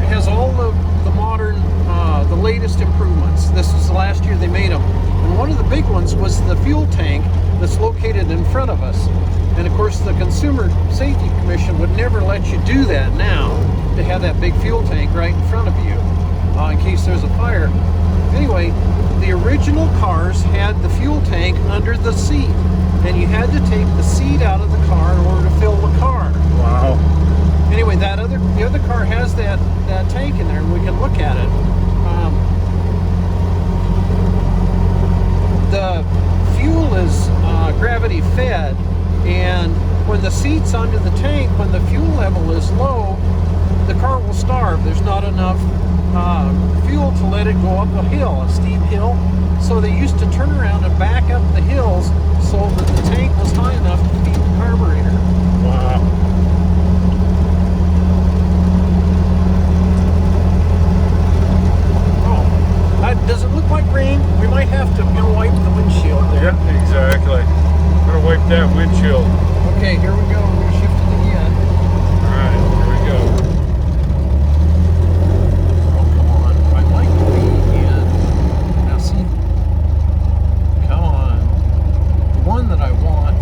has all the modern, the latest improvements. This was the last year they made them. And one of the big ones was the fuel tank that's located in front of us. And of course the Consumer Safety Commission would never let you do that now, to have that big fuel tank right in front of you in case there's a fire. Anyway, the original cars had the fuel tank under the seat, and you had to take the seat out of the car in order to fill the car. Wow. Anyway, the other car has that tank in there, and we can look at it. The fuel is gravity fed, and when the seat's under the tank, when the fuel level is low, the car will starve. There's not enough fuel to let it go up a hill, a steep hill. So they used to turn around and back up the hills so that the tank was high enough to feed the carburetor. Wow. Oh, does it look like rain? We might have to wipe the windshield there. Yeah, exactly. I'm gonna wipe that windshield. Okay, here we go. We're gonna shift to the end. All right, here we go. One that I want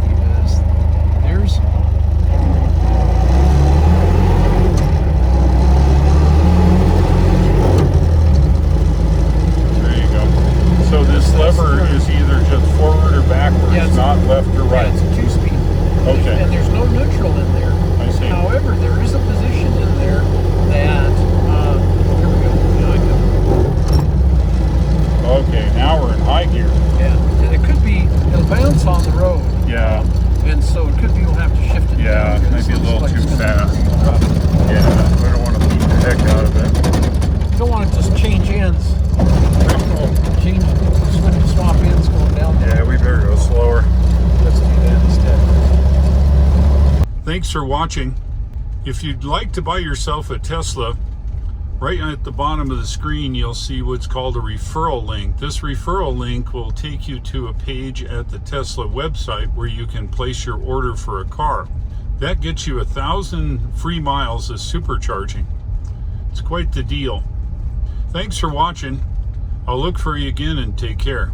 is there's there you go. So this lever is either just forward or backwards, yeah, not left or right. Yeah, it's a 2-speed. Okay. And there's no neutral in there. I see. However, there is a position in there that here we go. Okay, now we're in high gear. Yeah, and it could be it'll bounce on the road. Yeah. And so it could be we'll have to shift it. Yeah, down. maybe a little Like too it's gonna fast. be rough. Yeah, we don't want to beat the heck out of it. You don't want it to change ends. Swap ends going down there. Yeah, we better go slower. Let's do that instead. Thanks for watching. If you'd like to buy yourself a Tesla, right at the bottom of the screen you'll see what's called a referral link. This referral link will take you to a page at the Tesla website where you can place your order for a car. That gets you 1,000 free miles of supercharging. It's quite the deal. Thanks for watching. I'll look for you again, and take care.